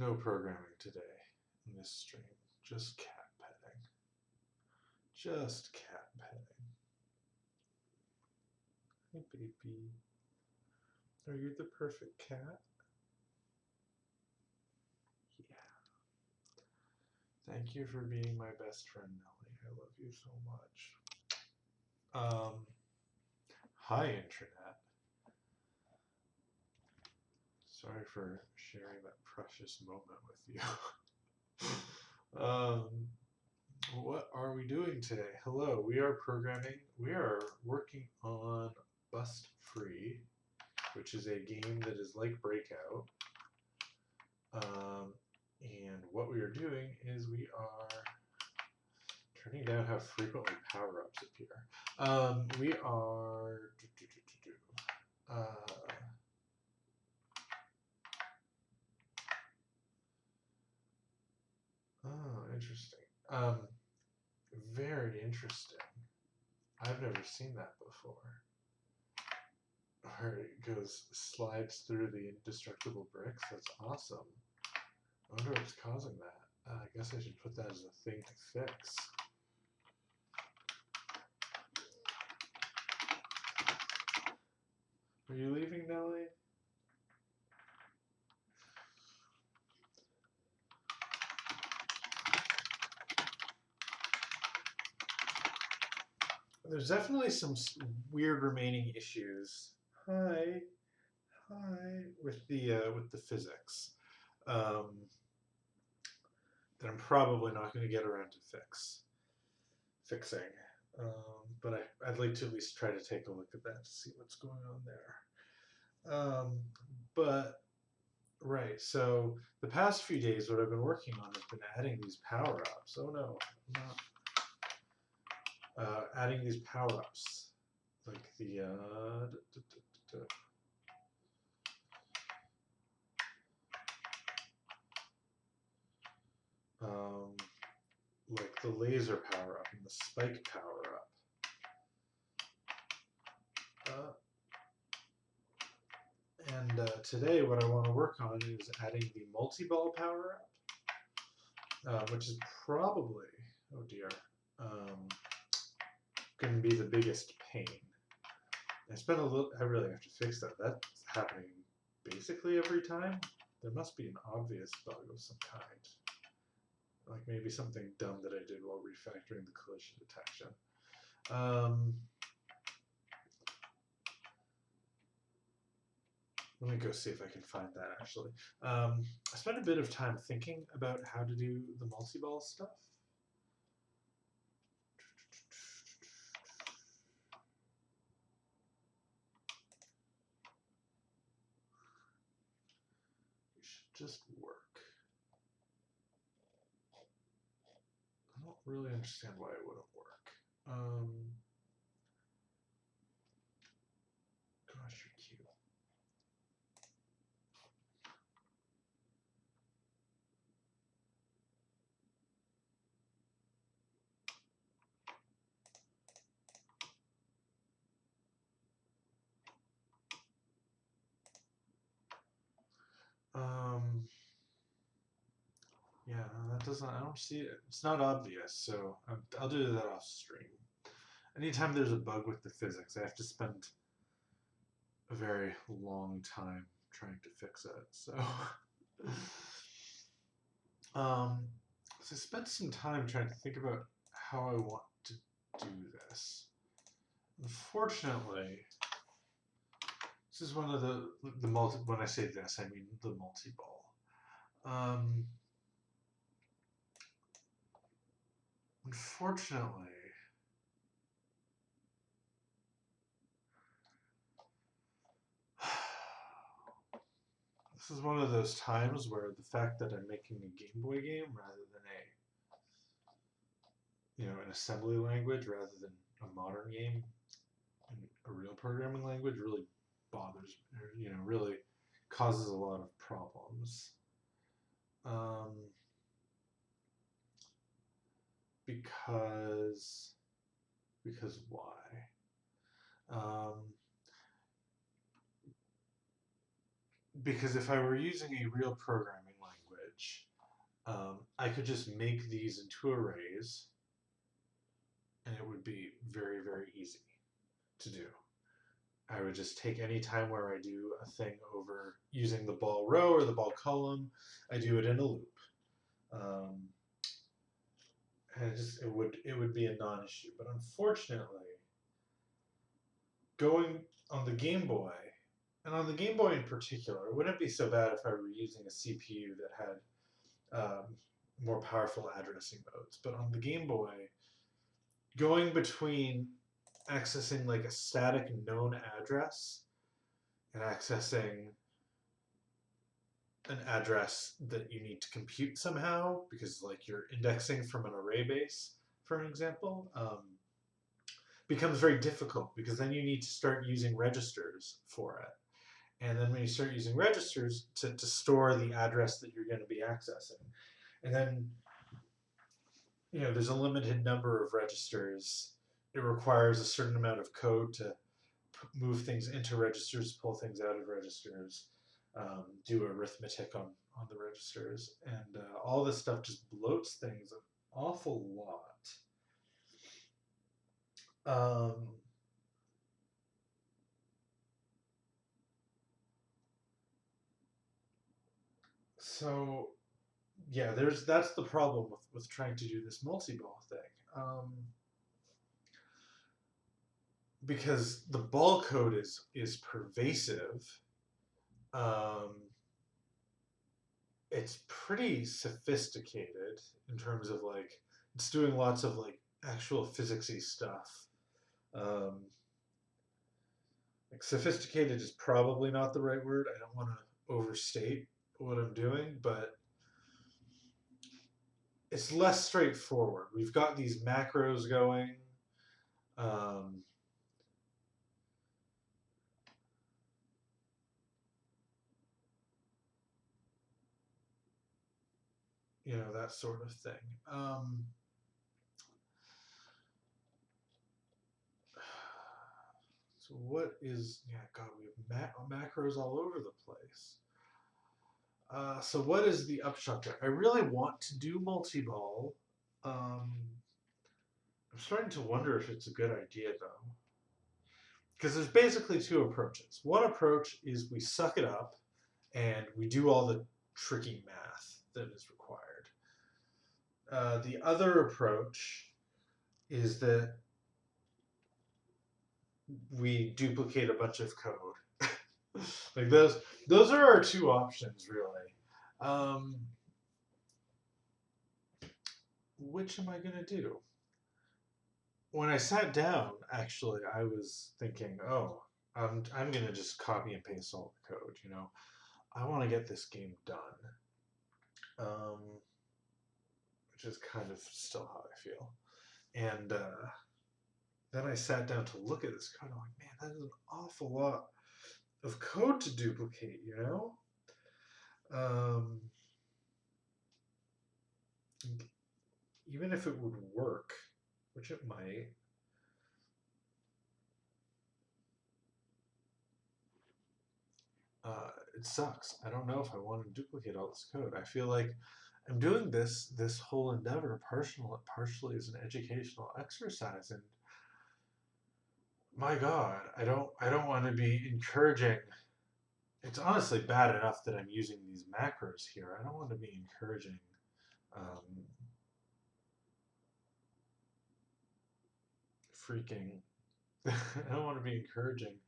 No programming today in this stream. Just cat petting. Just cat petting. Hey, baby. Are you the perfect cat? Yeah. Thank you for being my best friend, Nellie. I love you so much. Hi, Internet. Sorry for sharing that precious moment with you. What are we doing today? Hello, we are programming. We are working on Bust Free, which is a game that is like Breakout. And what we are doing is we are turning down how frequently power-ups appear. We are oh, interesting. Very interesting. I've never seen that before. Where it slides through the indestructible bricks. That's awesome. I wonder what's causing that. I guess I should put that as a thing to fix. Are you leaving, Nellie? There's definitely some weird remaining issues. Hi, with the physics that I'm probably not going to get around to fixing. But I'd like to at least try to take a look at that to see what's going on there. But right, so the past few days, what I've been working on has been adding these power-ups. Oh no, I'm not. Adding these power-ups, like the like the laser power-up and the spike power-up. And today what I want to work on is adding the multi-ball power-up, which is probably, oh dear, going to be the biggest pain. I really have to fix that. That's happening basically every time. There must be an obvious bug of some kind. Like maybe something dumb that I did while refactoring the collision detection. Let me go see if I can find that actually. I spent a bit of time thinking about how to do the multi-ball stuff. It should just work. I don't really understand why it wouldn't work. Gosh, you're cute. Yeah, that doesn't, I don't see it. It's not obvious, so I'll do that off stream. Anytime there's a bug with the physics, I have to spend a very long time trying to fix it. So, so I spent some time trying to think about how I want to do this. Unfortunately, this is one of the when I say this, I mean the multi-ball. Unfortunately, this is one of those times where the fact that I'm making a Game Boy game rather than an assembly language rather than a modern game in a real programming language really bothers me, or, really causes a lot of problems. Because why? Because if I were using a real programming language, much. I could just make these into arrays, and it would be very, very easy to do. I would just take any time where I do a thing over using the ball row or the ball column, I do it in a loop. And it would be a non-issue. But unfortunately, going on the Game Boy, and on the Game Boy in particular, it wouldn't be so bad if I were using a CPU that had more powerful addressing modes. But on the Game Boy, going between accessing like a static known address and accessing an address that you need to compute somehow, because like you're indexing from an array base, for an example, becomes very difficult, because then you need to start using registers for it. And then when you start using registers to store the address that you're going to be accessing, and then there's a limited number of registers. It requires a certain amount of code to move things into registers, pull things out of registers, do arithmetic on the registers, and all this stuff just bloats things an awful lot. So yeah, that's the problem with trying to do this multi-ball thing. Because the ball code is pervasive. It's pretty sophisticated in terms of like it's doing lots of like actual physicsy stuff. Like sophisticated is probably not the right word. I don't want to overstate what I'm doing, but it's less straightforward. We've got these macros going. That sort of thing. So what is, God, we have macros all over the place. So what is the upshot there? I really want to do multi-ball. I'm starting to wonder if it's a good idea, though. Because there's basically two approaches. One approach is we suck it up and we do all the tricky math that is required. The other approach is that we duplicate a bunch of code. Like those are our two options, really. Which am I going to do? When I sat down, actually, I was thinking, oh, I'm going to just copy and paste all the code. I want to get this game done, which is kind of still how I feel. And then I sat down to look at this code. I'm like, man, that is an awful lot of code to duplicate, Even if it would work, which it might, it sucks. I don't know if I want to duplicate all this code. I feel like I'm doing this whole endeavor partially as an educational exercise, and my God, I don't want to be encouraging. It's honestly bad enough that I'm using these macros here. I don't want to be encouraging I don't want to be encouraging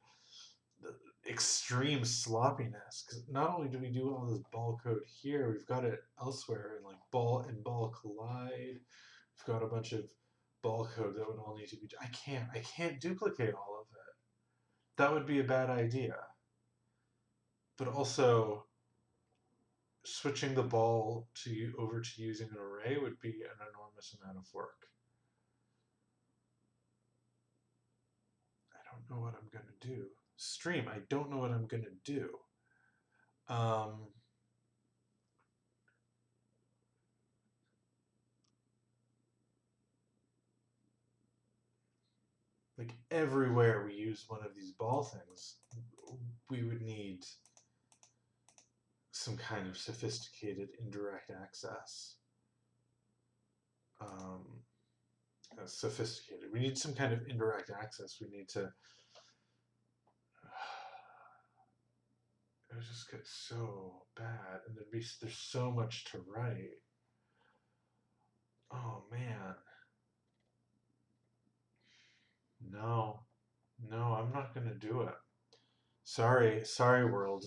the extreme sloppiness, because not only do we do all this ball code here, we've got it elsewhere in like ball and ball collide. We've got a bunch of ball code that would all need to be. I can't duplicate all of it. That would be a bad idea. But also, switching the ball over to using an array would be an enormous amount of work. I don't know what I'm going to do. Stream, I don't know what I'm going to do. Like everywhere we use one of these ball things, we would need some kind of sophisticated indirect access. Sophisticated. We need some kind of indirect access. We need to. It would just get so bad, and there's so much to write. Oh man. No, I'm not gonna do it. Sorry, world.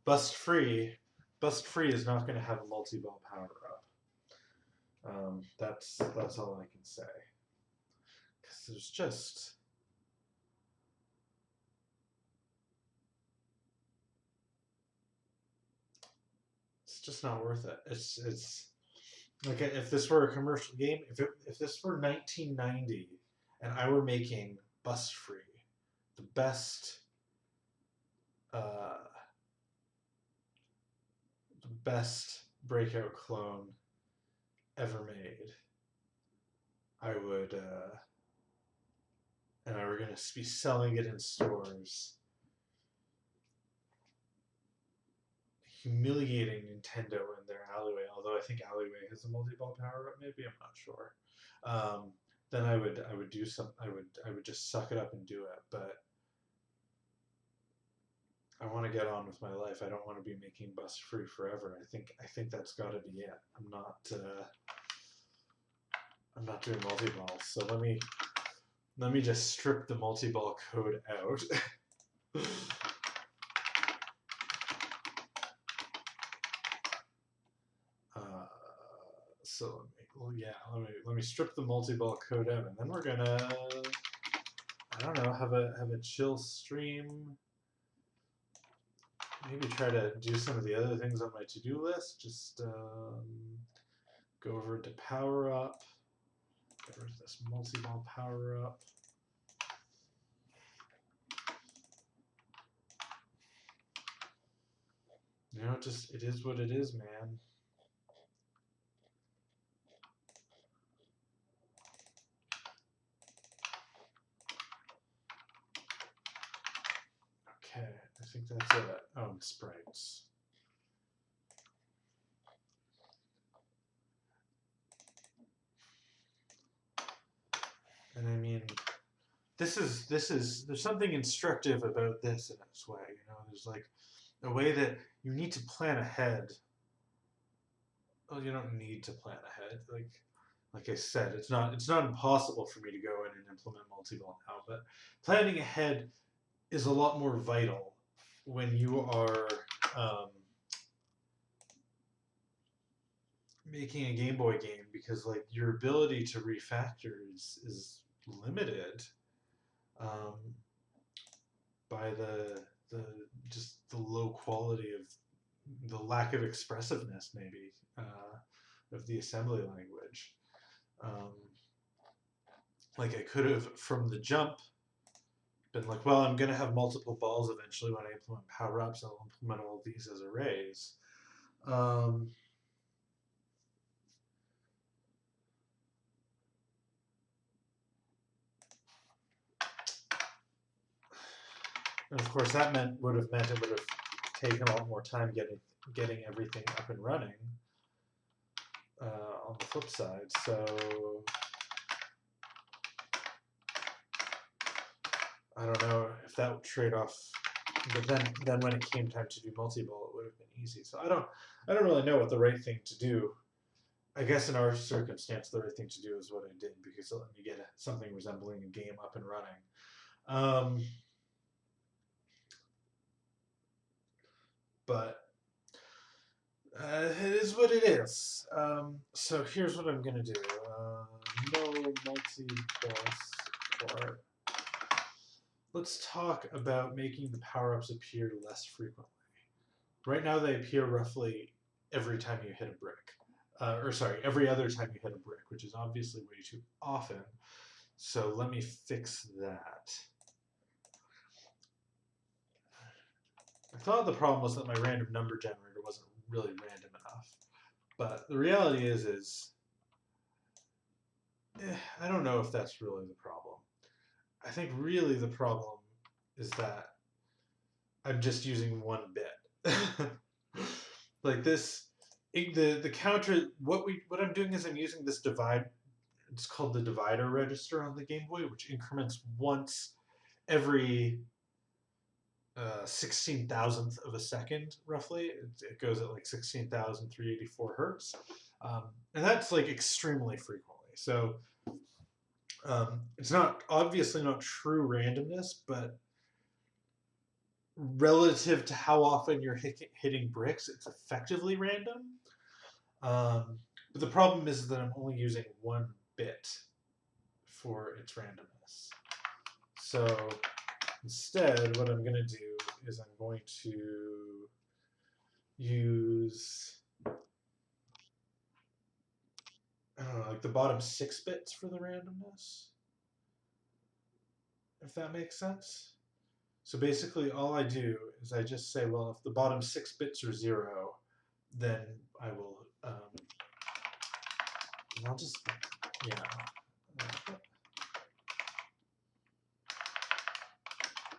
Bust free is not gonna have a multi-ball power up. That's all I can say. Because there's just it's just not worth it. It's like if this were a commercial game, if this were 1990 and I were making Bust Free, the best breakout clone ever made, I would and I were going to be selling it in stores, humiliating Nintendo in their alleyway, although I think alleyway has a multi-ball power up, maybe, I'm not sure. Then I would do some, I would just suck it up and do it, but I want to get on with my life. I don't want to be making Bust Free forever. I think that's got to be it. I'm not doing multi-balls. So let me just strip the multi-ball code out. So let me strip the multi-ball code out, and then we're gonna, I don't know, have a chill stream. Maybe try to do some of the other things on my to-do list. Just go over to power up. Get rid of this multi-ball power up. You know, it is what it is, man. Okay, I think that's it. Oh, and sprites. And I mean, there's something instructive about this in its way. You know, there's like a way that you need to plan ahead. Well, you don't need to plan ahead. Like I said, it's not impossible for me to go in and implement multi-ball now, but planning ahead is a lot more vital when you are making a Game Boy game, because like your ability to refactor is limited by the just the low quality of the lack of expressiveness, maybe, of the assembly language. Like I could have from the jump been like, well, I'm going to have multiple balls eventually when I implement power-ups. I'll implement all of these as arrays. And of course, that would have meant it would have taken a lot more time getting everything up and running. On the flip side, so I don't know if that would trade off. But then when it came time to do multi-ball, it would have been easy. So I don't really know what the right thing to do. I guess in our circumstance, the right thing to do is what I did, because it let me get something resembling a game up and running. But it is what it is. So here's what I'm going to do. No multi-boss part. Let's talk about making the power-ups appear less frequently. Right now they appear roughly every time you hit a brick. Every other time you hit a brick, which is obviously way too often. So let me fix that. I thought the problem was that my random number generator wasn't really random enough. But the reality is I don't know if that's really the problem. I think really the problem is that I'm just using one bit. like this, the counter. What I'm doing is I'm using this divide. It's called the divider register on the Game Boy, which increments once every 16,000th of a second, roughly. It goes at like 16,384 hertz, and that's like extremely frequently. So it's not obviously not true randomness, but relative to how often you're hitting bricks, it's effectively random. But the problem is that I'm only using 1 bit for its randomness. So instead, what I'm going to do is I'm going to use like the bottom 6 bits for the randomness, if that makes sense. So basically all I do is I just say, well, if the bottom 6 bits are 0, then I will, I'll just,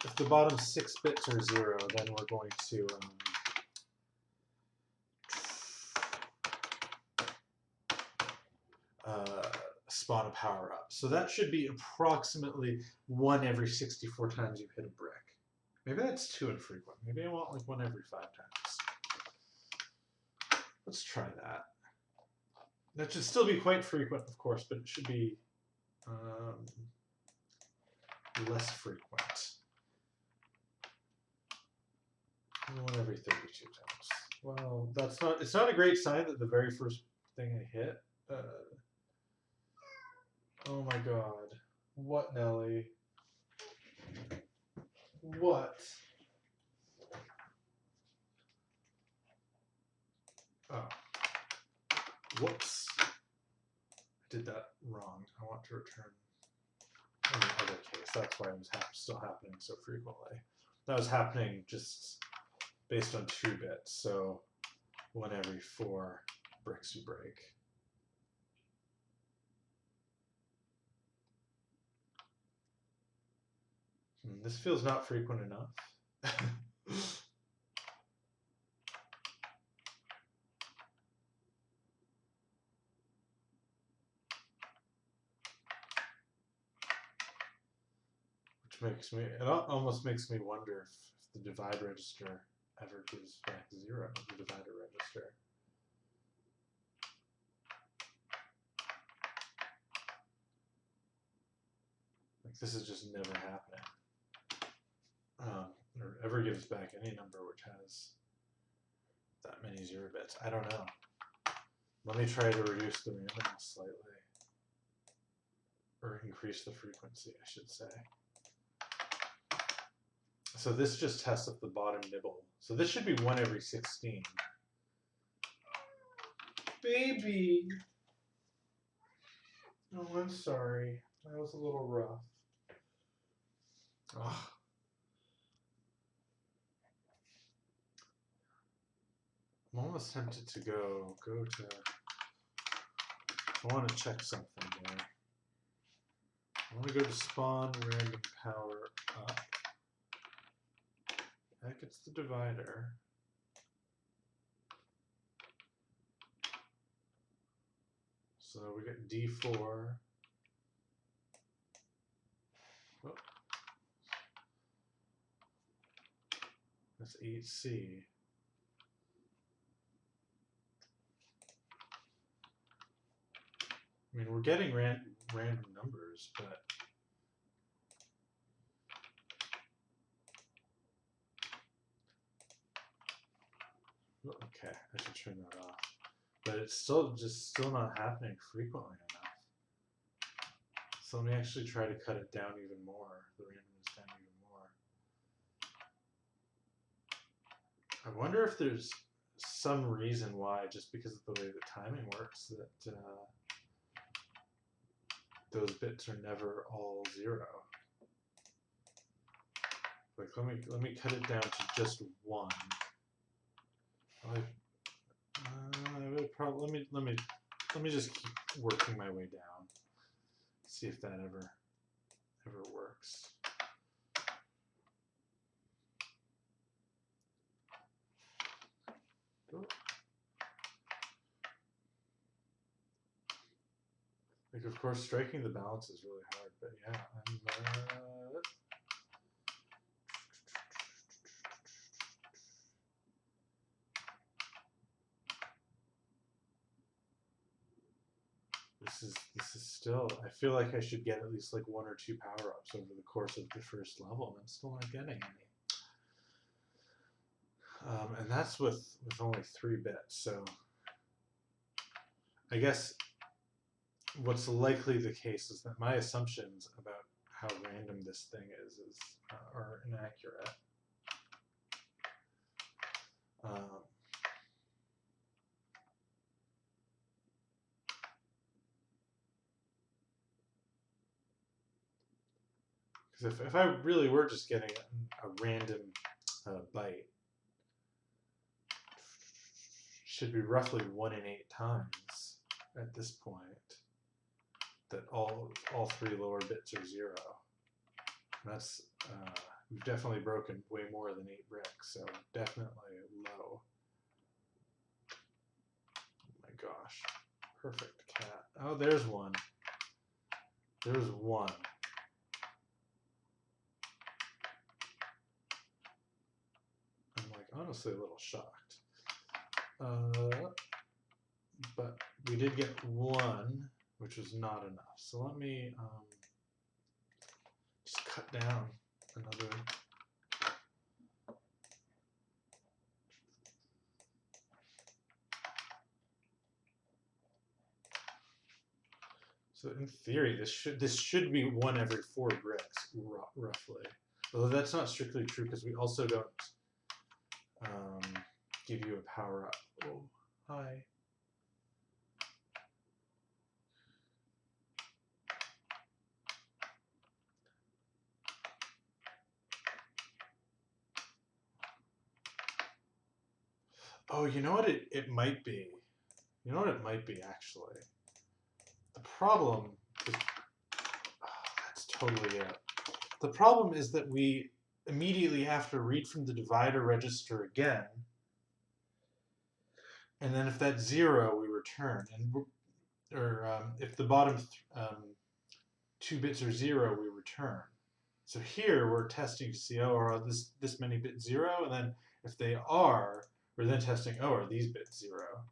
if the bottom 6 bits are 0, then we're going to spawn a power up. So that should be approximately 1 every 64 times you hit a brick. Maybe that's too infrequent. Maybe I want like 1 every 5 times. Let's try that. That should still be quite frequent, of course, but it should be less frequent. 1 every 32 times. Well, that's not. It's not a great sign that the very first thing I hit. Oh my God! What, Nelly? What? Oh. Whoops. I did that wrong. I want to return in the other case. That's why it was still happening so frequently. That was happening just based on 2 bits. So 1 every 4 bricks you break. This feels not frequent enough. Which makes me, it almost makes me wonder if the divide register ever gives back 0, the divider register. Like this is just never happening. Or ever gives back any number which has that many 0 bits. I don't know. Let me try to reduce the randomness slightly. Or increase the frequency, I should say. So this just tests up the bottom nibble. So this should be 1 every 16. Baby! Oh, I'm sorry. That was a little rough. Ugh. I'm almost tempted to go to, I want to check something there. I want to go to spawn random power up. That gets the divider. So we get D4. Oh. That's 8C. I mean, we're getting random numbers, but okay, I should turn that off. But it's still not happening frequently enough. So let me actually try to cut it down even more. The randomness down even more. I wonder if there's some reason why, just because of the way the timing works, that those bits are never all 0. Like let me cut it down to just 1. I would probably let me just keep working my way down. See if that ever works. Oh, of course, striking the balance is really hard, but yeah, this is still, I feel like I should get at least like 1 or 2 power-ups over the course of the first level, and I'm still not getting any. And that's with only 3 bits, so I guess what's likely the case is that my assumptions about how random this thing is are inaccurate. Because if I really were just getting a random byte, should be roughly 1 in 8 times at this point that all 3 lower bits are 0. And that's we've definitely broken way more than 8 bricks, so definitely low. Oh my gosh, perfect cat. Oh, there's one. There's one. I'm like honestly a little shocked. But we did get 1, which was not enough. So let me just cut down another. So in theory, this should be 1 every 4 bricks, roughly. Although that's not strictly true because we also don't give you a power up. Oh, hi. Oh, you know what it might be? You know what it might be, actually? The problem is... Oh, that's totally it. The problem is that we immediately have to read from the divider register again. And then if that's 0, we return. If the bottom 2 bits are 0, we return. So here we're testing to see, oh, are this many bits 0? And then if they are, we're then testing, oh, are these bits 0?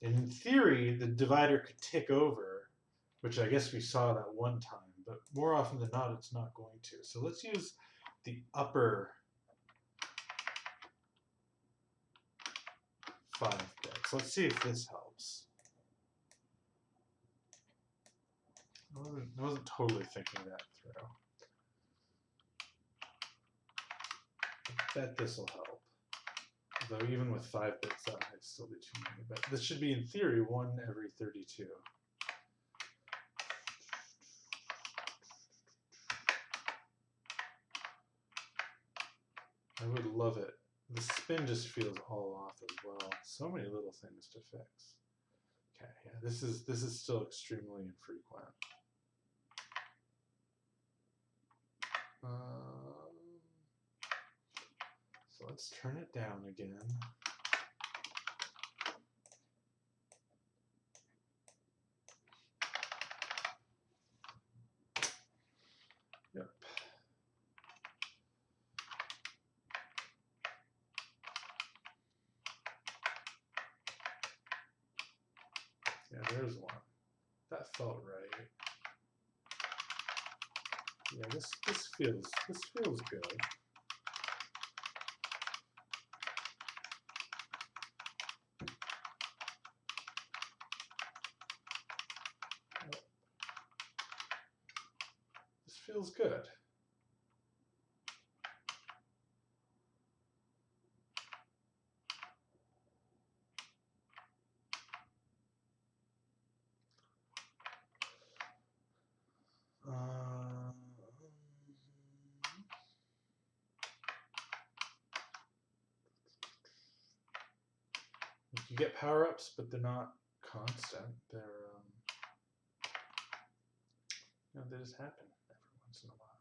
And in theory, the divider could tick over, which I guess we saw that one time, but more often than not, it's not going to. So let's use the upper 5 bits. Let's see if this helps. I wasn't totally thinking that through. I bet this will help. Though even with 5 bits, that might still be too many. But this should be, in theory, 1 every 32. I would love it. The spin just feels all off as well. So many little things to fix. Okay, yeah, this is still extremely infrequent. So let's turn it down again. Yep. Yeah, there's one. That felt right. Yeah, this feels good. This feels good. You get power-ups, but they're not constant. They're they just happen every once in a while.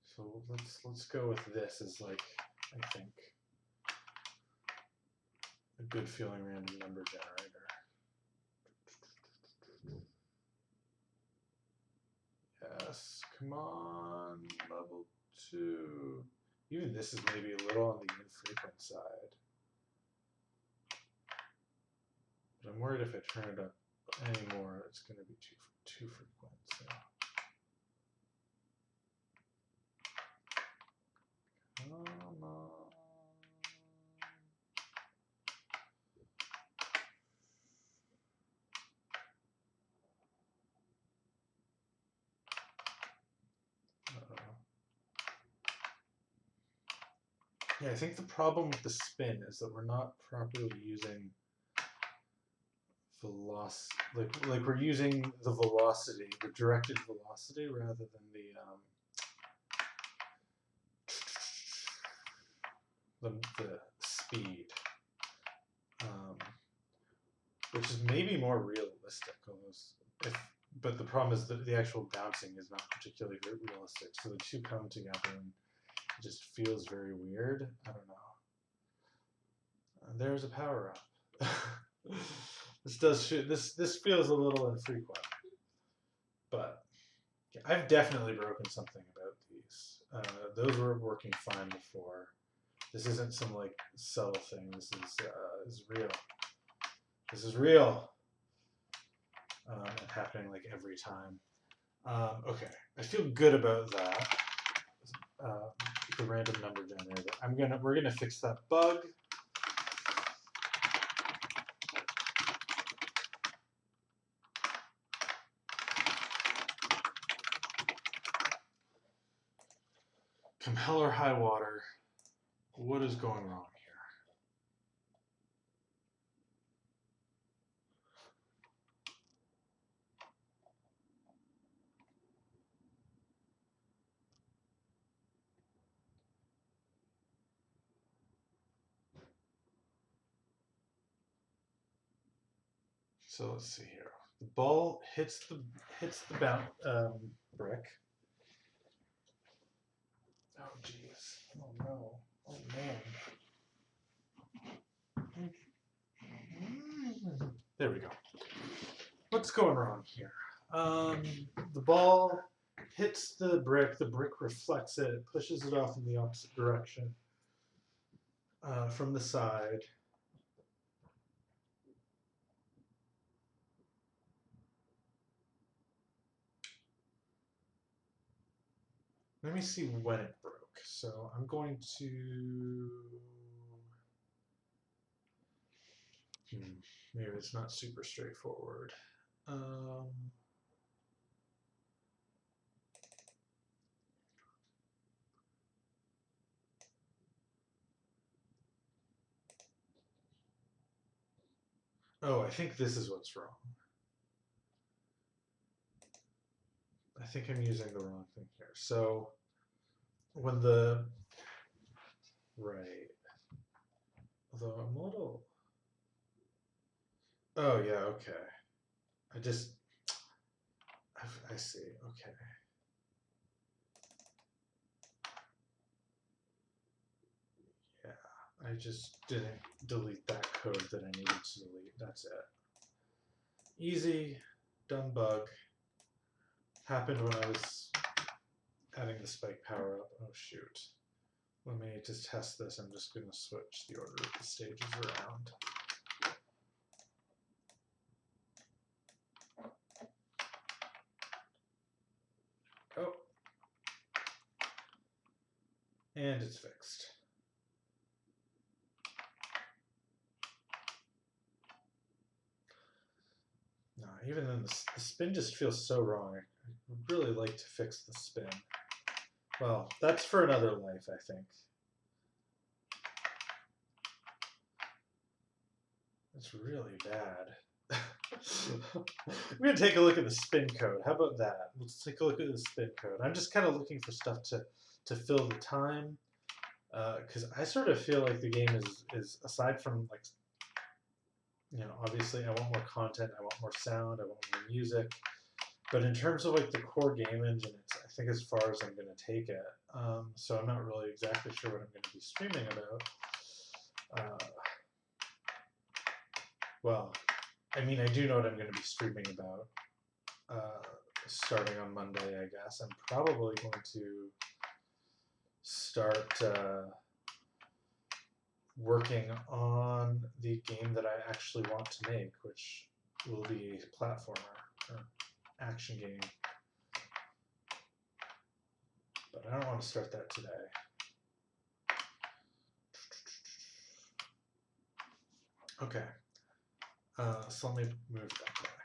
So let's go with this as like, I think, a good feeling random number generator. Come on, level 2. Even this is maybe a little on the infrequent side. But I'm worried if I turn it up anymore, it's going to be too frequent. So. Come on. Yeah, I think the problem with the spin is that we're not properly using velocity. Like we're using the velocity, the directed velocity, rather than the speed, which is maybe more realistic almost. But the problem is that the actual bouncing is not particularly realistic. So the two come together and it just feels very weird. I don't know. There's a power up. This feels a little infrequent, but yeah, I've definitely broken something about these. Those were working fine before. This isn't some like subtle thing. This is real. This is real. And happening like every time. Okay, I feel good about that. The random number generator. We're gonna fix that bug. Come hell or high water, what is going wrong here? So let's see here. The ball hits the brick. Oh geez. Oh no. Oh man. There we go. What's going wrong here? The ball hits the brick reflects it, pushes it off in the opposite direction from the side. Let me see when it broke. So I'm going to... maybe it's not super straightforward. Oh, I think this is what's wrong. I think I'm using the wrong thing here. So when the... Right. Although I'm a little... Oh, yeah, okay. I see, okay. Yeah, I just didn't delete that code that I needed to delete. That's it. Easy, done bug. Happened when I was adding the spike power up. Oh, shoot. Let me just test this. I'm just going to switch the order of the stages around. Oh. And it's fixed. No, even then, the spin just feels so wrong. I would really like to fix the spin. Well, that's for another life, I think. It's really bad. I'm going to take a look at the spin code. How about that? Let's take a look at the spin code. I'm just kind of looking for stuff to fill the time. Because I sort of feel like the game is aside from like, you know, obviously I want more content, I want more sound, I want more music. But in terms of like the core game engine, it's I think as far as I'm going to take it. So I'm not really exactly sure what I'm going to be streaming about. Well, I mean, I do know what I'm going to be streaming about. starting on Monday, I guess. I'm probably going to start working on the game that I actually want to make, which will be a platformer or action game. But I don't want to start that today. Okay, so let me move that back.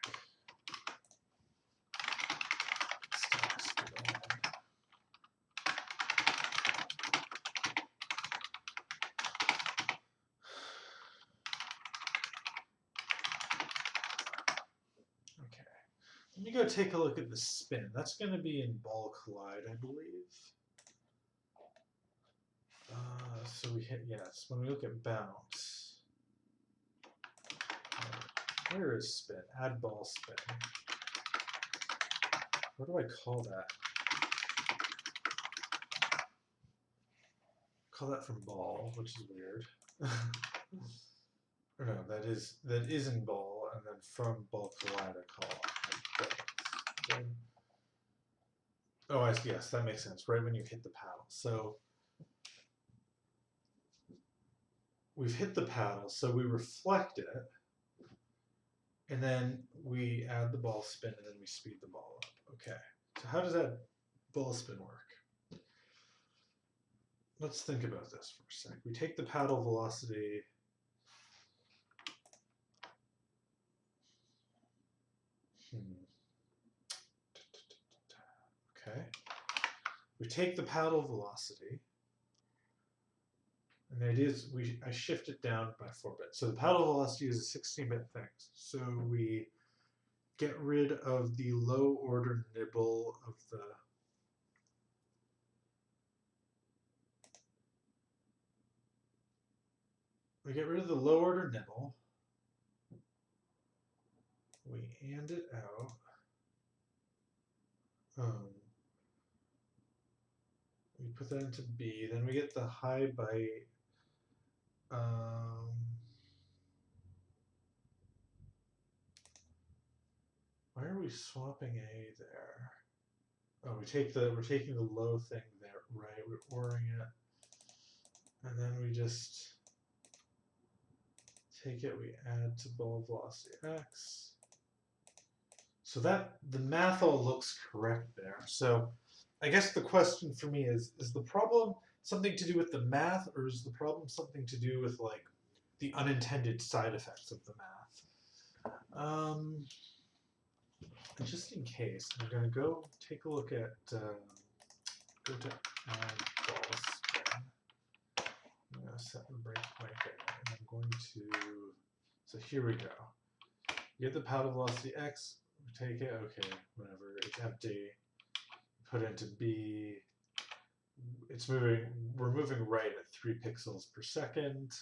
Okay, let me go take a look at the spin. That's going to be in ball collide, I believe. So we hit, yes, when we look at bounce, where is spin? Add ball spin. What do I call that? Call that from ball, which is weird. Or no, that is in ball, and then from ball collide I call. Oh, I see. Yes, that makes sense. Right when you hit the paddle. So we've hit the paddle, so we reflect it, and then we add the ball spin, and then we speed the ball up. Okay. So how does that ball spin work? Let's think about this for a sec. We take the paddle velocity. Okay. We take the paddle velocity, and the idea is I shift it down by 4 bits. So the paddle velocity is a 16-bit thing. So we get rid of the low order nibble of the low order nibble. We and it out. We put that into B. Then we get the high byte. Why are we swapping A there? Oh, we're taking the low thing there, right? We're ORing it, and then we just take it. We add to ball velocity X. So that the math all looks correct there. So I guess the question for me is the problem something to do with the math, or is the problem something to do with like the unintended side effects of the math? Just in case, I'm going to go take a look at go to add ball spin. I'm going to set the breakpoint there, and I'm going to. So here we go. You get the paddle velocity X. We take it. Okay, whatever. It's empty. Put it into B. It's moving. We're moving right at 3 pixels per second.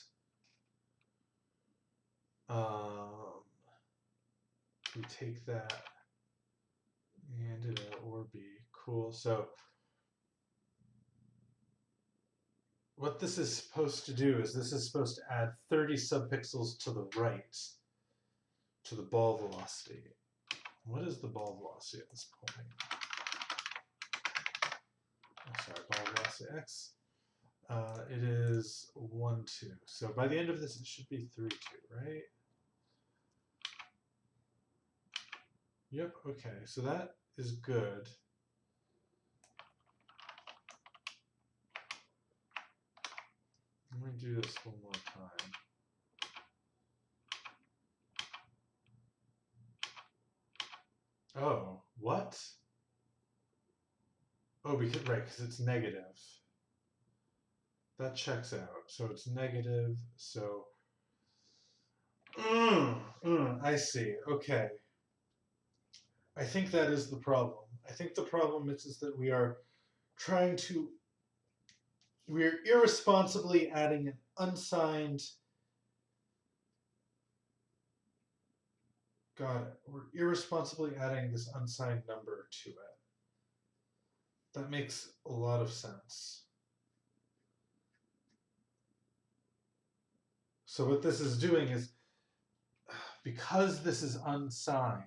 We take that and it out or B. Cool. So what this is supposed to do is this is supposed to add 30 subpixels to the right to the ball velocity. What is the ball velocity at this point? Oh, sorry, ball velocity X. It is 1, 2. So by the end of this, it should be 3, 2, right? Yep, okay, so that is good. Let me do this one more time. Oh, what? Oh, because it's negative. That checks out. So it's negative, so... I see, okay. I think that is the problem. I think the problem is that we are we're irresponsibly adding an unsigned, got it, we're irresponsibly adding this unsigned number to it. That makes a lot of sense. So what this is doing is, because this is unsigned,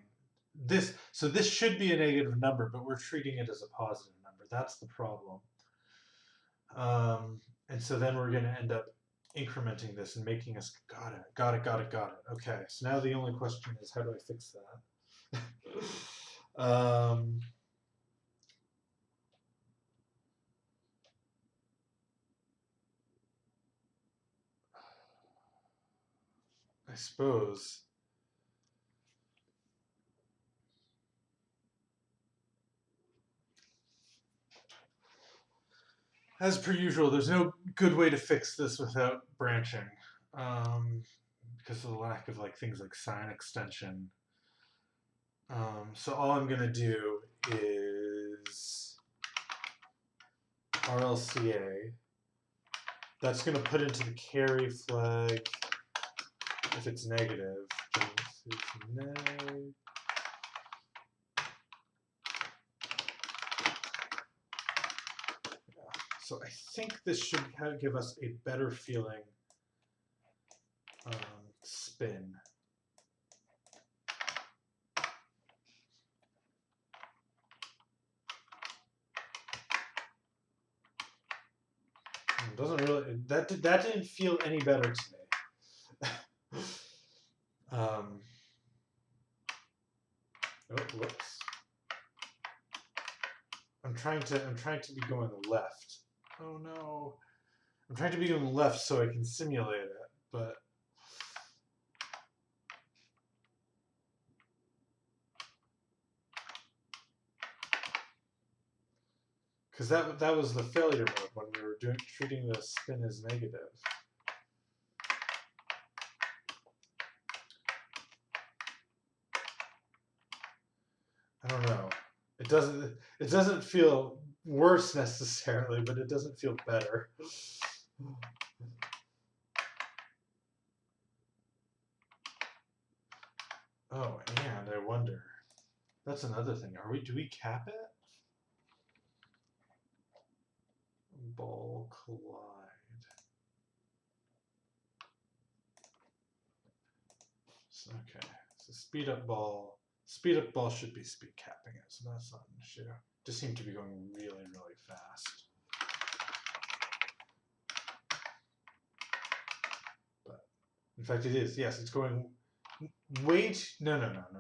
so this should be a negative number, but we're treating it as a positive number. That's the problem. And so then we're going to end up incrementing this and making us got it. Okay, so now the only question is, how do I fix that? I suppose. As per usual, there's no good way to fix this without branching, because of the lack of like things like sign extension. So all I'm gonna do is RLCA. That's gonna put into the carry flag if it's negative. So I think this should give us a better feeling spin. It doesn't really, that didn't feel any better to me. Oh, whoops. I'm trying to be going left. Oh no. I'm trying to be going left so I can simulate it, but because that was the failure mode when we were treating the spin as negative. I don't know. It doesn't feel worse necessarily, but it doesn't feel better. Oh, and I wonder. That's another thing. Do we cap it? Ball collide. Okay. So speed up ball should be speed capping it, so that's not an issue. Just seem to be going really, really fast. But in fact, it is. Yes, it's going way too. No,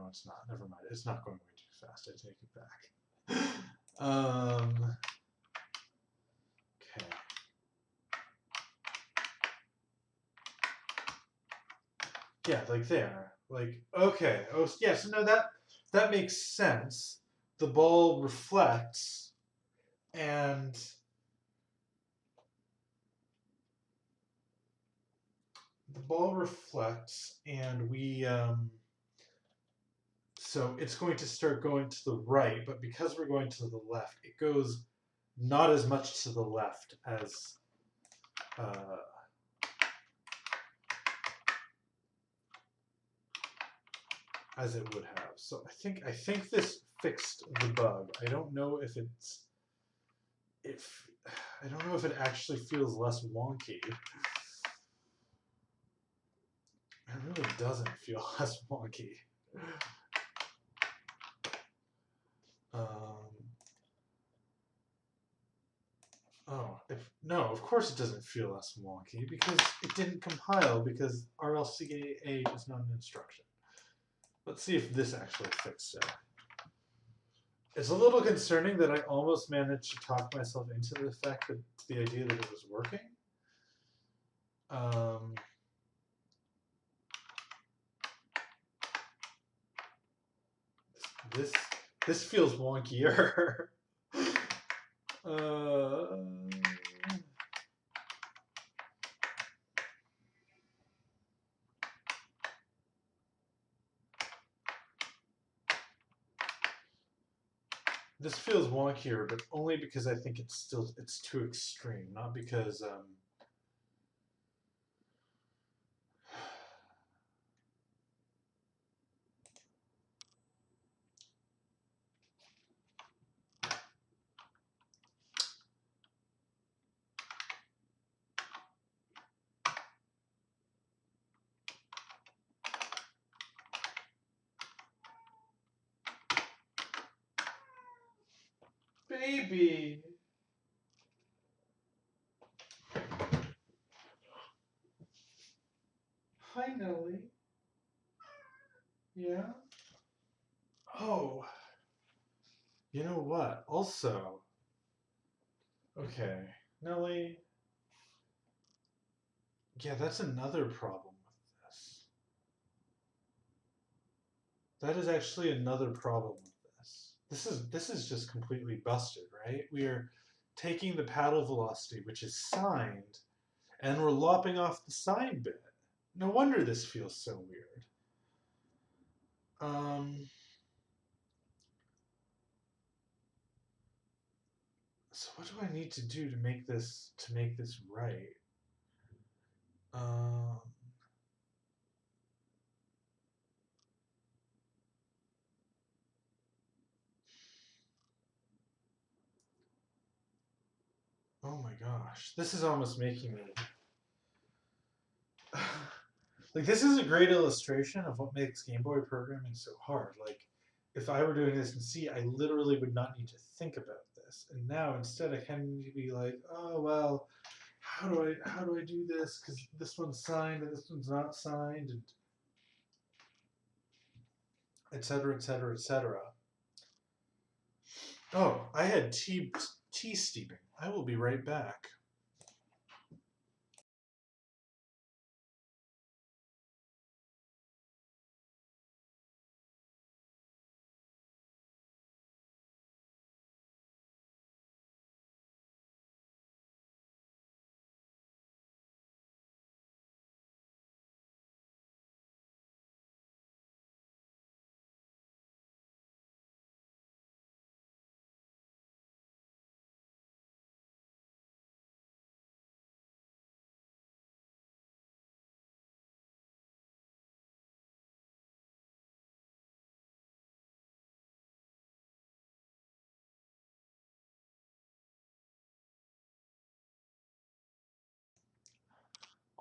it's not. Never mind. It's not going way too fast. I take it back. Okay. Yeah, like there. Like, okay. Oh, yeah, so no, that makes sense. The ball reflects, and we so it's going to start going to the right, but because we're going to the left, it goes not as much to the left as it would have. So I think this fixed the bug. I don't know if it actually feels less wonky. It really doesn't feel less wonky. No, of course it doesn't feel less wonky because it didn't compile because RLCA is not an instruction. Let's see if this actually fixed it. It's a little concerning that I almost managed to talk myself into the fact that the idea that it was working. This feels wonkier. This feels wonkier, but only because I think it's too extreme, not because baby. Hi, Nelly. Yeah? Oh, you know what? Also, okay, Nelly. Yeah, that's another problem with this. That is actually another problem with this. This is just completely busted, right? We are taking the paddle velocity, which is signed, and we're lopping off the sign bit. No wonder this feels so weird. So what do I need to do to make this right? Um, oh my gosh, this is almost making me like this is a great illustration of what makes Game Boy programming so hard. Like if I were doing this in C, I literally would not need to think about this. And now instead I kind of need to be like, oh well, how do I do this? Because this one's signed and this one's not signed, and etc. etc. etc. Oh, I had tea steeping. I will be right back.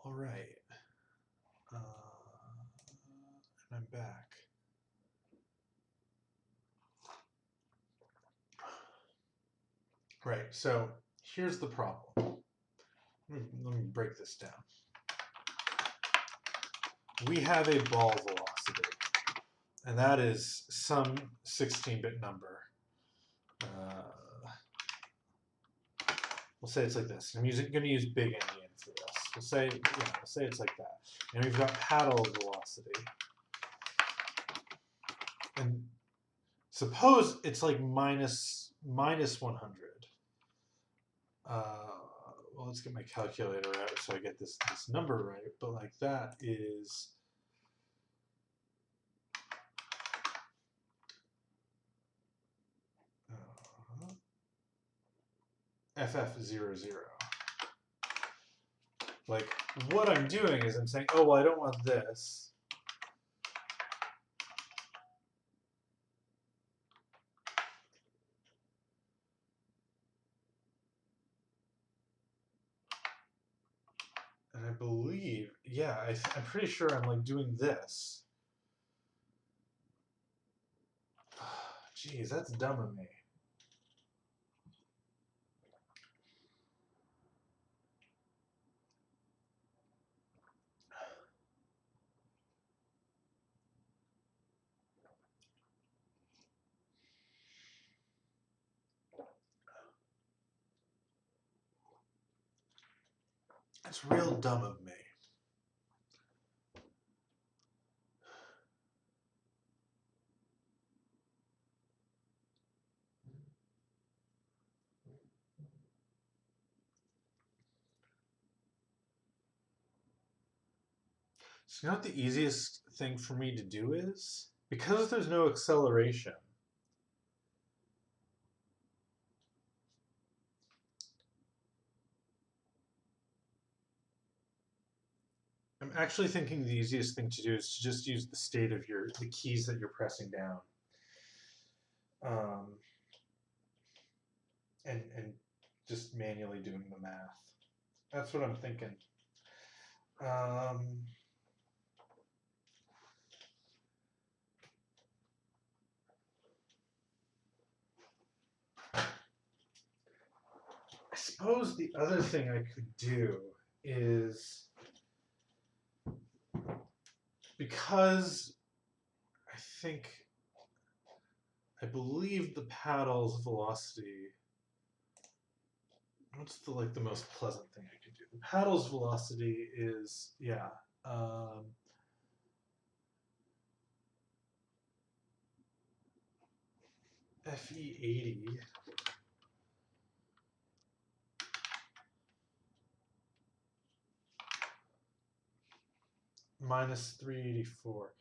All right. And I'm back. Right, so here's the problem. Let me break this down. We have a ball velocity, and that is some 16-bit number. We'll say it's like this. I'm going to use big endian for this. We'll say it's like that. And we've got paddle velocity. And suppose it's like minus 100. Well, let's get my calculator out so I get this number right. But like that is FF00. Like what I'm doing is I'm saying, oh well, I don't want this. And I believe, yeah, I'm pretty sure I'm like doing this. Jeez, that's dumb of me. That's real dumb of me. So you know what the easiest thing for me to do is? Because there's no acceleration, I'm actually thinking the easiest thing to do is to just use the state of the keys that you're pressing down. And just manually doing the math. That's what I'm thinking. suppose the other thing I could do is, because I believe the paddle's velocity, what's the most pleasant thing I could do? The paddle's velocity is, yeah, FE80 minus 384.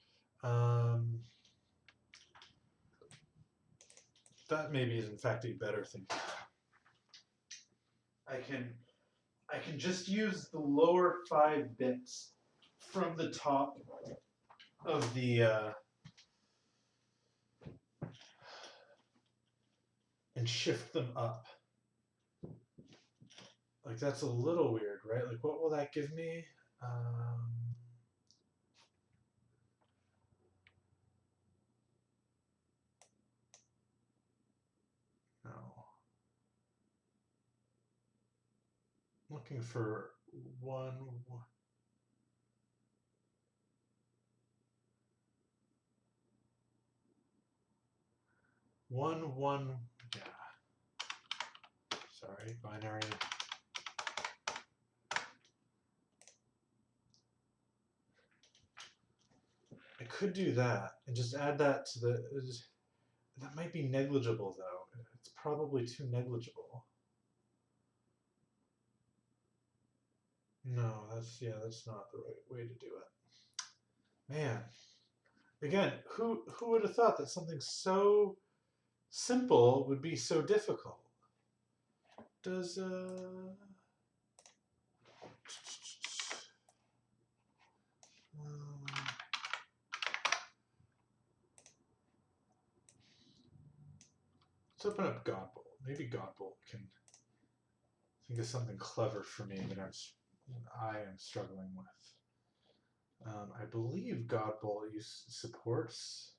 That maybe is in fact a better thing. I can just use the lower 5 bits from the top of the and shift them up. Like, that's a little weird, right? Like, what will that give me? No. I'm looking for one. Yeah. Sorry, binary. I could do that and just add that to the. That might be negligible though. It's probably too negligible. No, that's not the right way to do it. Man, again, who would have thought that something so simple would be so difficult? Does let's open up Godbolt. Maybe Godbolt can think of something clever for me that I am struggling with. I believe Godbolt supports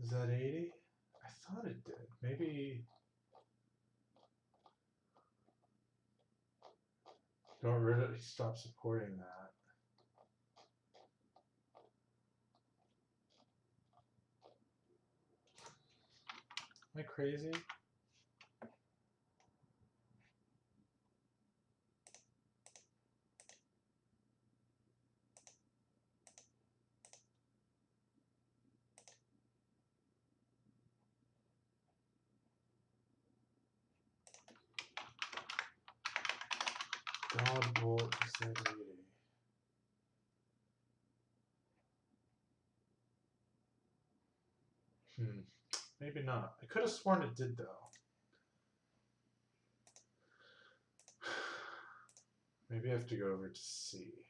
Z80. I thought it did. Maybe. Got rid of it. He stopped supporting that. Am I crazy? Godbolt Z80. Maybe not. I could have sworn it did though. Maybe I have to go over to C.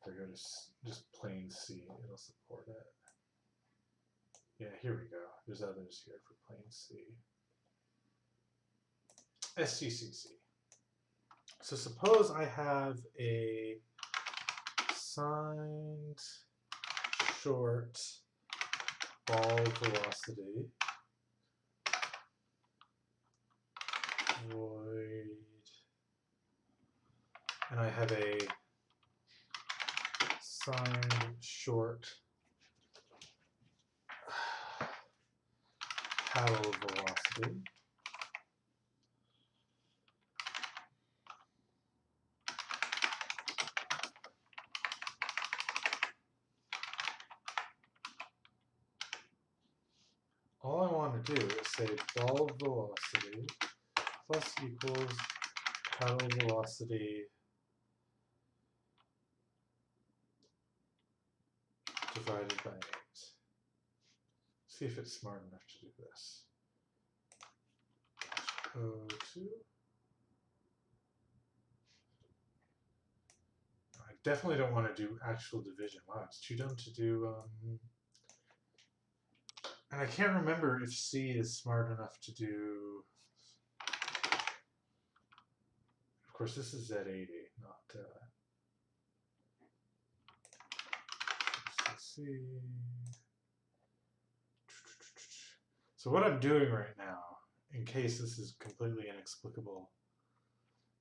If I go to just plain C, it'll support it. Yeah, here we go. There's others here for plain C. SCCC. So suppose I have a signed short ball velocity void, and I have a signed short paddle velocity. All I want to do is say ball velocity plus equals paddle velocity divided by 8. See if it's smart enough to do this. O2. I definitely don't want to do actual division. Wow, it's too dumb to do. And I can't remember if C is smart enough to do. Of course, this is Z80, not C. So what I'm doing right now in case this is completely inexplicable,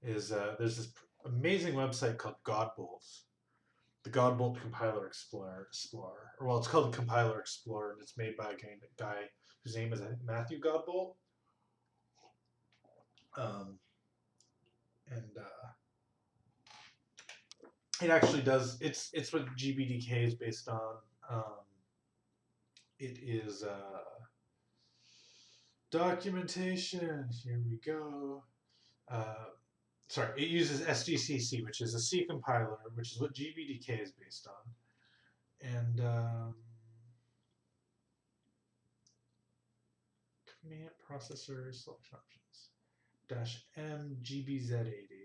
is there's this amazing website called Godbolt, the Godbolt Compiler Explorer. Or, well, it's called Compiler Explorer, and it's made by a guy whose name is, I think, Matthew Godbolt. And it actually does. It's what GBDK is based on. It is documentation. Here we go. Sorry, it uses SDCC, which is a C compiler, which is what GBDK is based on. And command processor selection options -M GBZ80.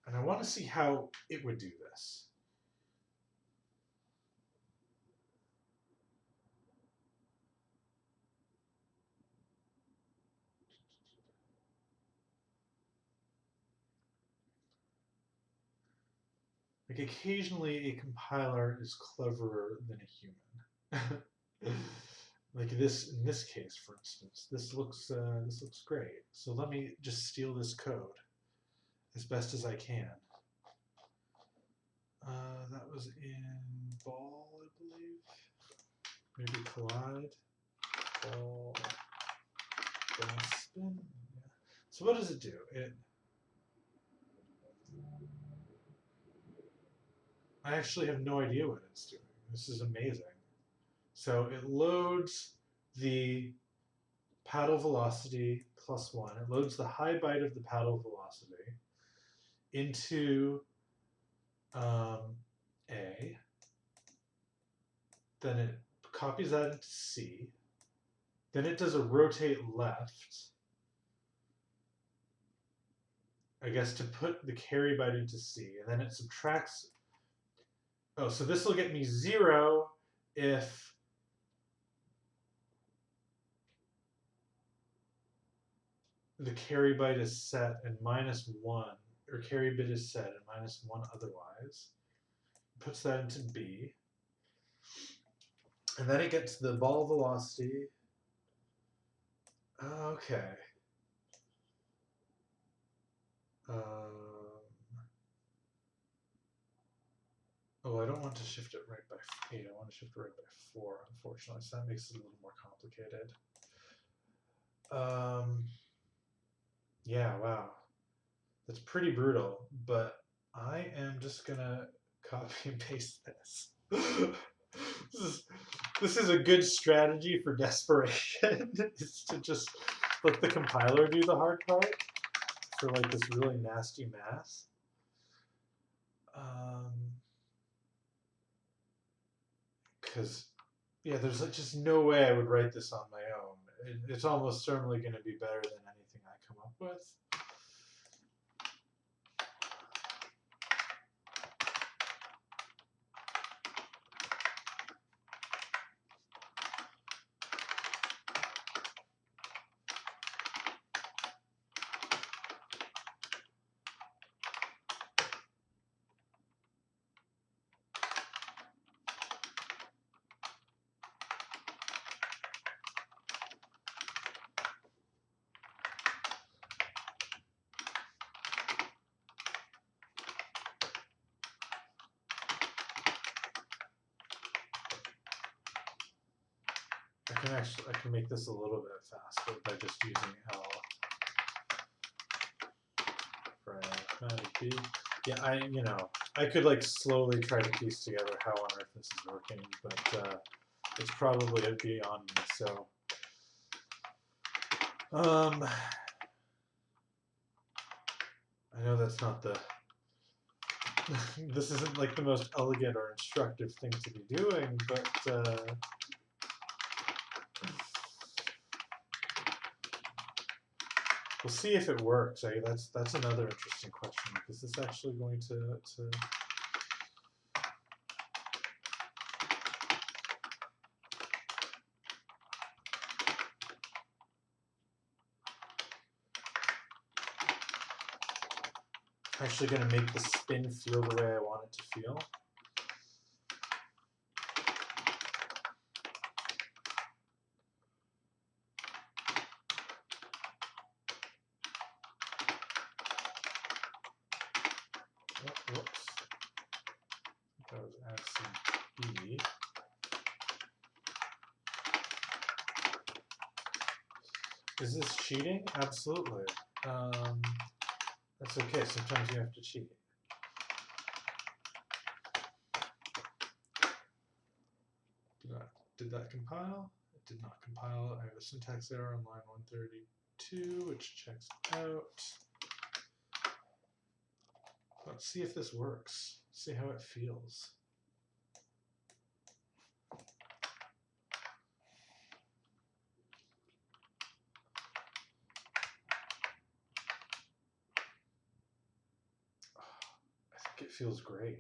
And I want to see how it would do this. Like, occasionally a compiler is cleverer than a human. Like this, in this case, for instance, this looks great. So let me just steal this code as best as I can. That was in ball, I believe. Maybe collide, ball spin. Yeah. So what does it do? I actually have no idea what it's doing. This is amazing. So it loads the paddle velocity +1. It loads the high byte of the paddle velocity into A. Then it copies that into C. Then it does a rotate left, I guess, to put the carry byte into C. And then it subtracts. Oh, so this will get me 0 if the carry byte is set and -1, or carry bit is set and -1 otherwise. Puts that into B. And then it gets the ball velocity. Okay. Oh, I don't want to shift it right by 8. I want to shift it right by 4, unfortunately. So that makes it a little more complicated. Yeah, wow. That's pretty brutal, but I am just going to copy and paste this. This is a good strategy for desperation, is to just let the compiler do the hard part for like this really nasty math. Because, yeah, there's like just no way I would write this on my own. It's almost certainly going to be better than anything I come up with. I can make this a little bit faster by just using L. Right, yeah, I could like slowly try to piece together how on earth this is working, but it's probably beyond me. So, I know that's not the. This isn't like the most elegant or instructive thing to be doing, but. We'll see if it works. That's another interesting question. Is this actually going to actually going to make the spin feel the way I want it to feel? Is this cheating? Absolutely. That's okay. Sometimes you have to cheat. Did that compile? It did not compile. I have a syntax error on line 132, which checks out. Let's see if this works. See how it feels. I think it feels great.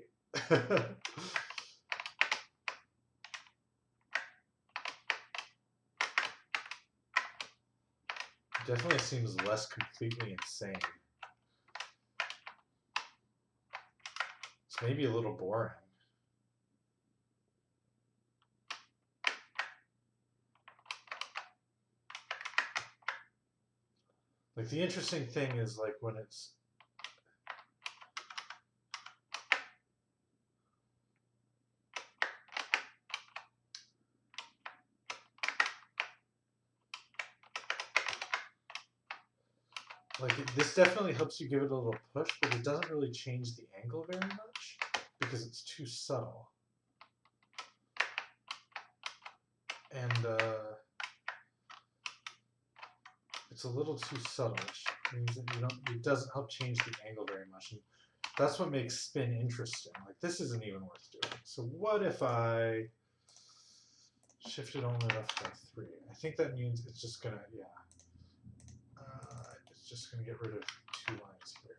Definitely seems less completely insane. It's maybe a little boring. Like the interesting thing is like when it's this definitely helps you give it a little push, but it doesn't really change the angle very much because it's too subtle. And it's a little too subtle, which means that it doesn't help change the angle very much. And that's what makes spin interesting. Like this isn't even worth doing. So what if I shifted only left by 3? I think that means it's just gonna, yeah. It's just gonna get rid of 2 lines here.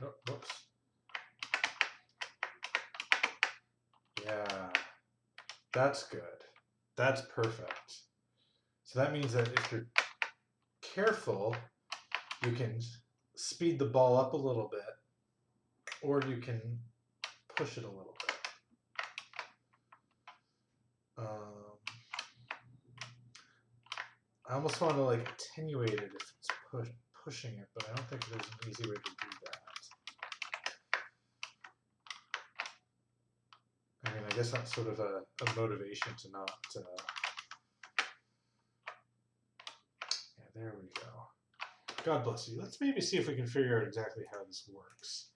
Oh, whoops. Yeah, that's good. That's perfect. So that means that if you're careful, you can speed the ball up a little bit, or you can push it a little bit. I almost want to like attenuate it if it's pushing it, but I don't think there's an easy way to do that. I mean, I guess that's sort of a motivation to not. Yeah, there we go. God bless you. Let's maybe see if we can figure out exactly how this works.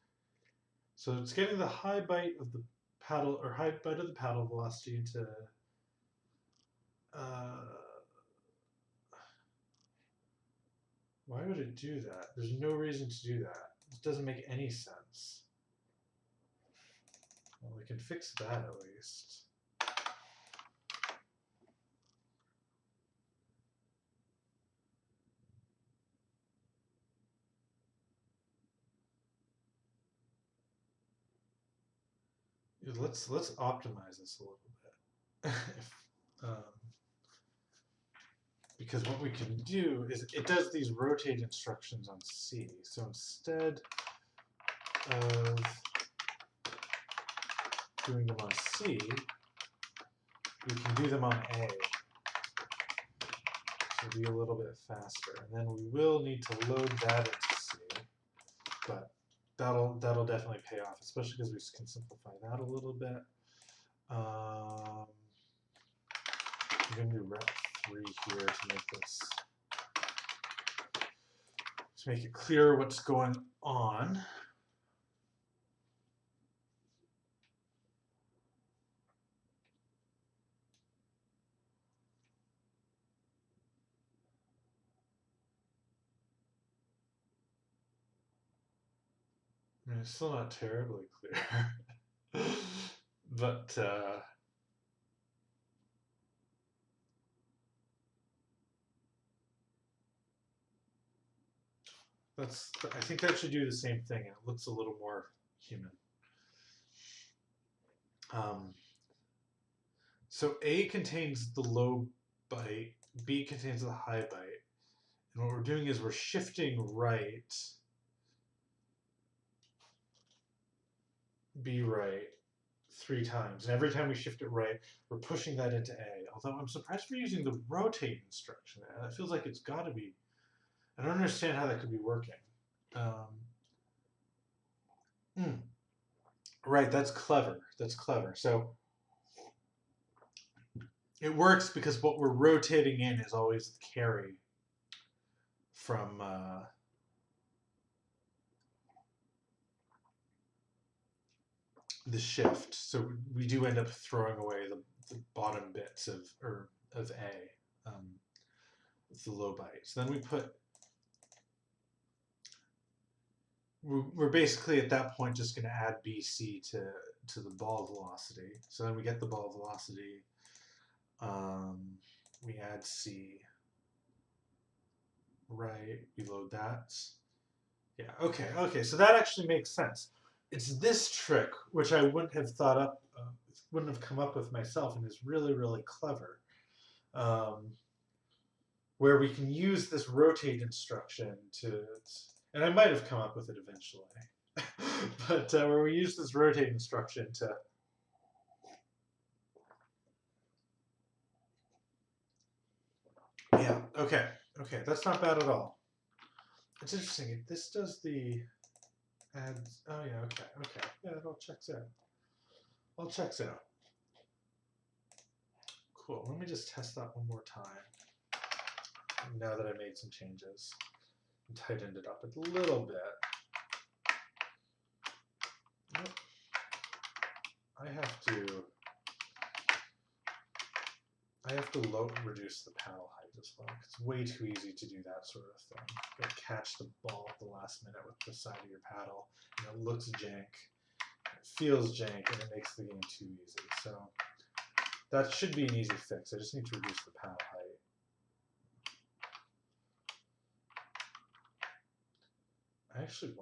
So it's getting the high bite of the paddle, or high bite of the paddle velocity into. Why would it do that? There's no reason to do that. It doesn't make any sense. Well, we can fix that at least. Let's optimize this a little bit. Because what we can do is it does these rotate instructions on C. So instead of doing them on C, we can do them on A. So it'll be a little bit faster. And then we will need to load that into C. But that'll definitely pay off, especially because we can simplify that a little bit. I'm going to do rep 3 here to make it clear what's going on. I mean, it's still not terribly clear, but I think that should do the same thing. It looks a little more human. So A contains the low bite, B contains the high bite, and what we're doing is we're shifting right, B right, 3 times, and every time we shift it right, we're pushing that into A. Although I'm surprised we're using the rotate instruction there. That feels like it's got to be I don't understand how that could be working. Hmm. Right, that's clever. That's clever. So it works because what we're rotating in is always the carry from the shift. So we do end up throwing away the bottom bits of A, with the low byte. So then we're basically at that point just going to add BC to the ball velocity. So then we get the ball velocity. We add C. Right, we load that. Yeah, okay. So that actually makes sense. It's this trick which I wouldn't have come up with myself, and is really, really clever. Um, where we can use this rotate instruction and I might have come up with it eventually, but where we use this rotate instruction to, yeah, okay, that's not bad at all. It's interesting. This does the adds. Oh yeah, okay. Yeah, it all checks out. Cool. Let me just test that one more time. Now that I made some changes and tightened it up a little bit. Yep. I have to reduce the paddle height as well. It's way too easy to do that sort of thing. You catch the ball at the last minute with the side of your paddle, and it looks jank, it feels jank, and it makes the game too easy. So that should be an easy fix. I just need to reduce the paddle height. I actually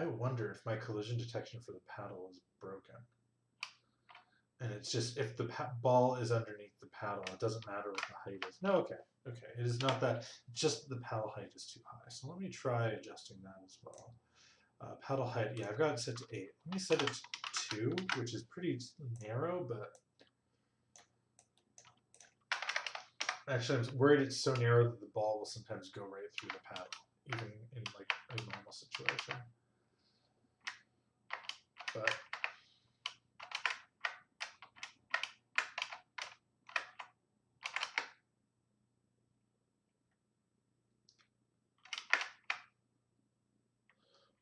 wonder if my collision detection for the paddle is broken. And it's just, if the ball is underneath the paddle, it doesn't matter what the height is. No, okay. It is not that, just the paddle height is too high. So let me try adjusting that as well. Paddle height, yeah, I've got it set to 8. Let me set it to 2, which is pretty narrow, but actually I'm worried it's so narrow that the ball will sometimes go right through the paddle, even in like a normal situation. But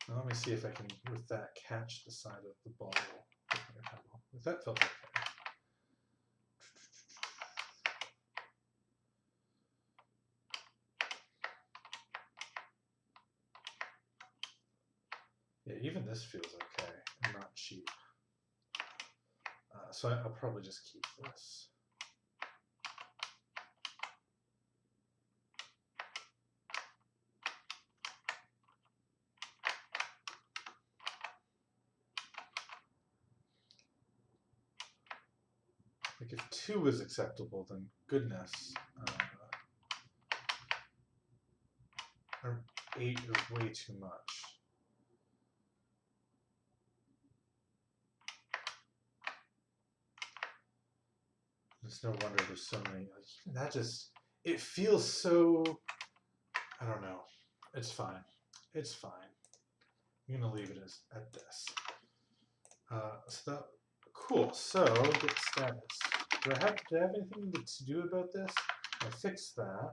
now let me see if I can, with that, catch the side of the ball with my paddle. If that felt okay. Yeah, even this feels okay and not cheap. So I'll probably just keep this. Like if 2 was acceptable, then goodness. Or 8 is way too much. It's no wonder there's so many. Like, that just, it feels so, I don't know. It's fine. It's fine. I'm gonna leave it at this. So that, cool. So get status. Do I have anything to do about this? I fixed that.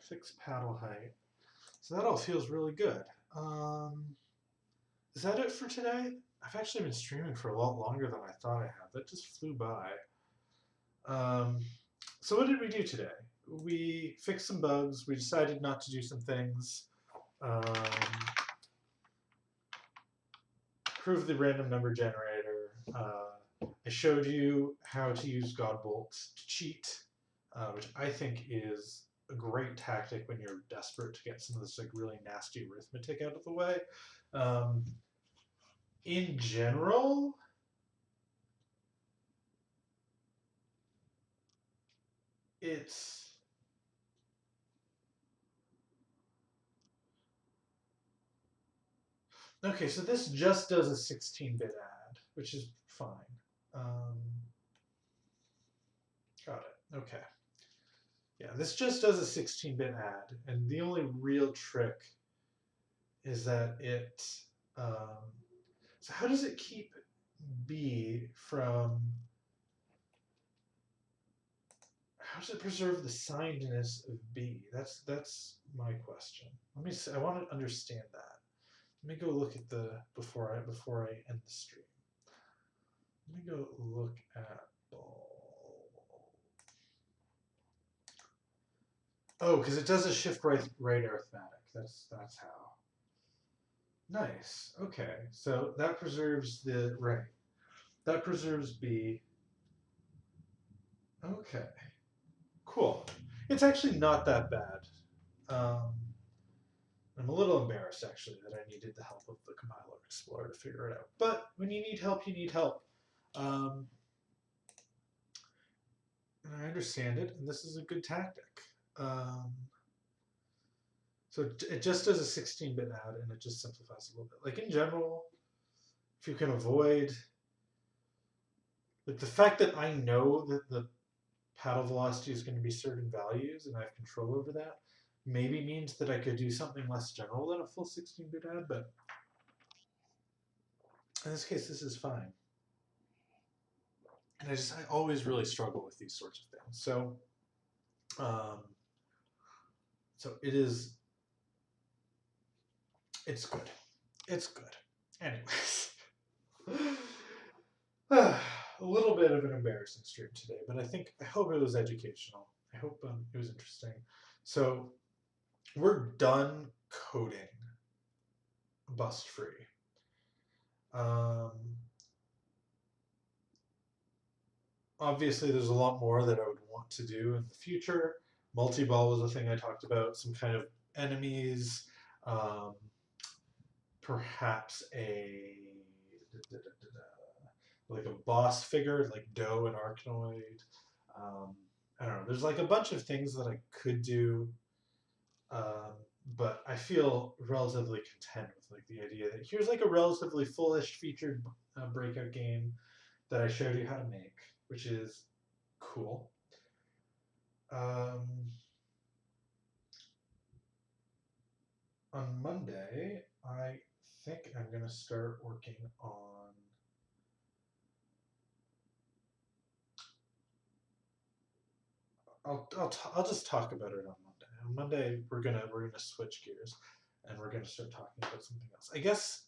Fix paddle height. So that all feels really good. Is that it for today? I've actually been streaming for a lot longer than I thought I had. That just flew by. So what did we do today? We fixed some bugs. We decided not to do some things. Proved the random number generator. I showed you how to use Godbolt to cheat, which I think is a great tactic when you're desperate to get some of this like really nasty arithmetic out of the way. Um, in general, it's okay. So this just does a 16-bit add, which is fine. Um, got it. Okay. Yeah, this just does a 16-bit add, and the only real trick is that it. Um, so how does it keep B from? How does it preserve the signedness of B? That's my question. Let me. I want to understand that. Let me go look at the before I end the stream. Let me go look at ball. Oh, because it does a shift right arithmetic. That's how. Nice. Okay. So that preserves the right. That preserves B. Okay. Cool. It's actually not that bad. Um, I'm a little embarrassed actually that I needed the help of the compiler explorer to figure it out. But when you need help, you need help. Um, and I understand it, and this is a good tactic. Um, so it just does a 16-bit add, and it just simplifies a little bit. Like in general, if you can avoid, like the fact that I know that the paddle velocity is going to be certain values, and I have control over that, maybe means that I could do something less general than a full 16-bit add, but in this case, this is fine. And I always really struggle with these sorts of things. So, um, so it's good. It's good. Anyways, a little bit of an embarrassing stream today, but I hope it was educational. I hope it was interesting. So we're done coding bust free. Um, obviously, there's a lot more that I would want to do in the future. Multi-ball was a thing I talked about. Some kind of enemies, um, perhaps like a boss figure like Doe and Arkanoid. I don't know. There's like a bunch of things that I could do, um, but I feel relatively content with like the idea that here's like a relatively fullish featured breakout game that I showed you how to make, which is cool. On Monday, I think I'm gonna start working on. I'll just talk about it on Monday. On Monday, we're gonna switch gears, and we're gonna start talking about something else. I guess.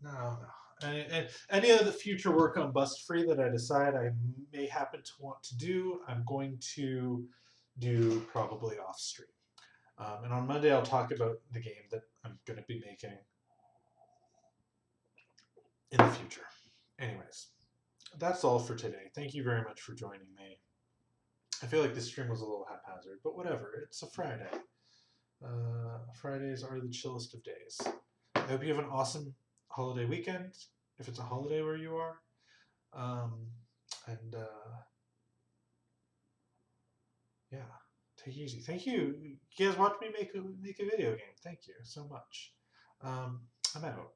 No. Any of the future work on Bust Free that I decide I may happen to want to do, I'm going to do probably off stream. And on Monday, I'll talk about the game that I'm going to be making in the future. Anyways, that's all for today. Thank you very much for joining me. I feel like this stream was a little haphazard, but whatever. It's a Friday. Fridays are the chillest of days. I hope you have an awesome holiday weekend, if it's a holiday where you are. And yeah, take it easy. Thank you. You guys watched me make a video game. Thank you so much. I'm out.